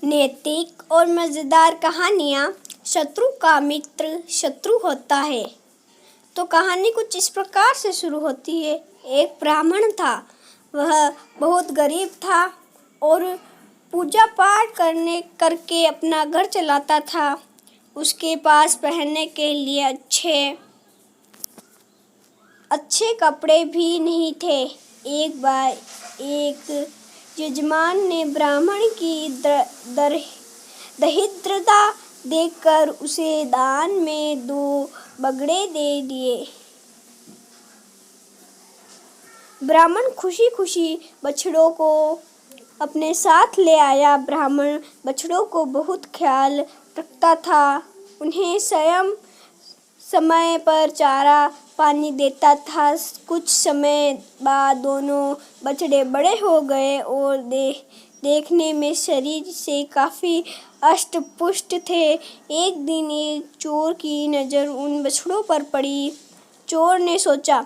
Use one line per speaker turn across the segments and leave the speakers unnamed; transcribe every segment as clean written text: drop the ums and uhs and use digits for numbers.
नैतिक और मज़ेदार कहानियाँ। शत्रु का मित्र शत्रु होता है। तो कहानी कुछ इस प्रकार से शुरू होती है। एक ब्राह्मण था, वह बहुत गरीब था और पूजा पाठ करके अपना घर चलाता था। उसके पास पहनने के लिए अच्छे कपड़े भी नहीं थे। एक बार एक यजमान ने ब्राह्मण की दरिद्रता देखकर उसे दान में 2 बगड़े दे दिए। ब्राह्मण खुशी खुशी बछड़ों को अपने साथ ले आया। ब्राह्मण बछड़ों को बहुत ख्याल रखता था, उन्हें समय पर चारा पानी देता था। कुछ समय बाद दोनों बछड़े बड़े हो गए और देखने में शरीर से काफ़ी अष्ट-पुष्ट थे। एक दिन एक चोर की नज़र उन बछड़ों पर पड़ी। चोर ने सोचा,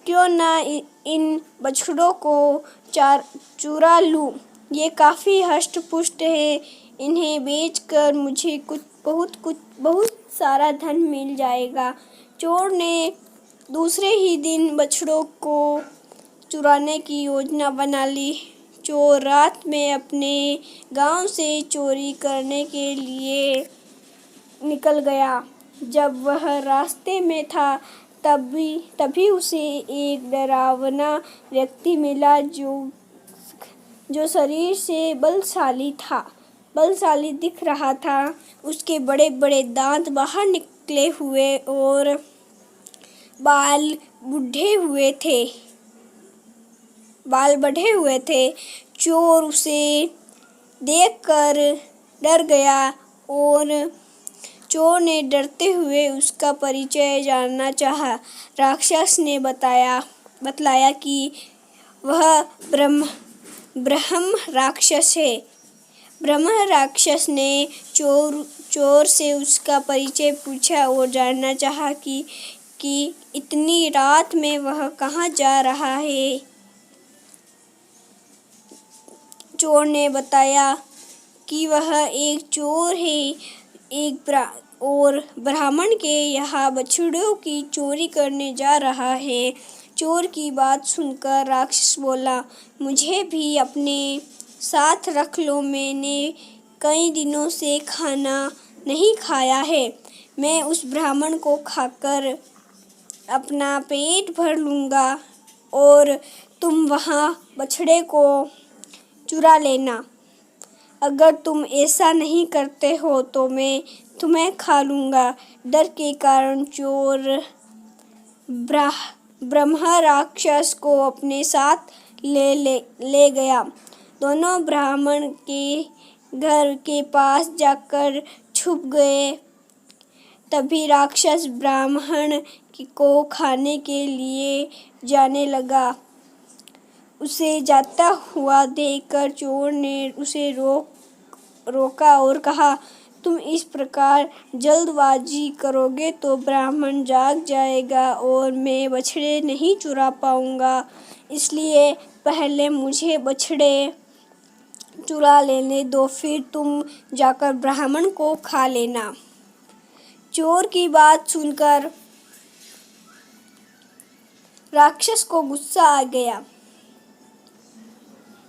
क्यों ना इन बछड़ों को चुरा लूं। ये काफ़ी हष्ट-पुष्ट है, इन्हें बेचकर मुझे बहुत सारा धन मिल जाएगा। चोर ने दूसरे ही दिन बछड़ों को चुराने की योजना बना ली। चोर रात में अपने गांव से चोरी करने के लिए निकल गया। जब वह रास्ते में था तभी उसे एक डरावना व्यक्ति मिला जो शरीर से बलशाली दिख रहा था। उसके बड़े बड़े दांत बाहर निकले हुए और बाल बढ़े हुए थे। चोर उसे देखकर डर गया और चोर ने डरते हुए उसका परिचय जानना चाहा। राक्षस ने बतलाया कि वह ब्रह्म राक्षस है। ब्रह्म राक्षस ने चोर से उसका परिचय पूछा और जानना चाहा कि इतनी रात में वह कहाँ जा रहा है। चोर ने बताया कि वह एक चोर है और ब्राह्मण के यहाँ बछड़ों की चोरी करने जा रहा है। चोर की बात सुनकर राक्षस बोला, मुझे भी अपने साथ रख लो, मैंने कई दिनों से खाना नहीं खाया है। मैं उस ब्राह्मण को खाकर अपना पेट भर लूँगा और तुम वहाँ बछड़े को चुरा लेना। अगर तुम ऐसा नहीं करते हो तो मैं तुम्हें खा लूँगा। डर के कारण चोर ब्रह्म राक्षस को अपने साथ ले गया। दोनों ब्राह्मण के घर के पास जाकर छुप गए। तभी राक्षस ब्राह्मण को खाने के लिए जाने लगा। उसे जाता हुआ देखकर चोर ने उसे रोका और कहा, तुम इस प्रकार जल्दबाजी करोगे तो ब्राह्मण जाग जाएगा और मैं बछड़े नहीं चुरा पाऊंगा। इसलिए पहले मुझे बछड़े चुरा लेने दो, फिर तुम जाकर ब्राह्मण को खा लेना। चोर की बात सुनकर राक्षस को गुस्सा आ गया।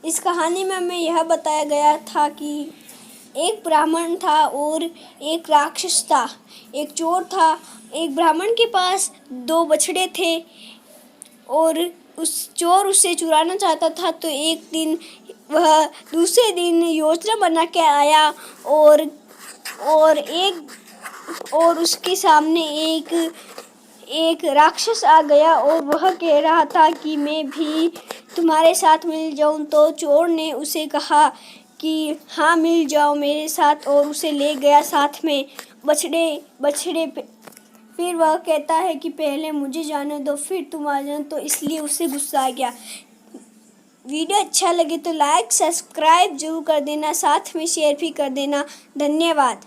इस कहानी में हमें यह बताया गया था कि एक ब्राह्मण था और एक राक्षस था। एक चोर था। एक ब्राह्मण के पास 2 बछड़े थे और उस चोर उससे चुराना चाहता था। तो एक दिन वह दूसरे दिन योजना बना के आया और उसके सामने एक राक्षस आ गया और वह कह रहा था कि मैं भी तुम्हारे साथ मिल जाऊं। तो चोर ने उसे कहा कि हाँ, मिल जाओ मेरे साथ, और उसे ले गया साथ में बछड़े पे। फिर वह कहता है कि पहले मुझे जाने दो, फिर तुम आ जाना। तो इसलिए उसे गुस्सा आ गया। वीडियो अच्छा लगे तो लाइक सब्सक्राइब जरूर कर देना, साथ में शेयर भी कर देना। धन्यवाद।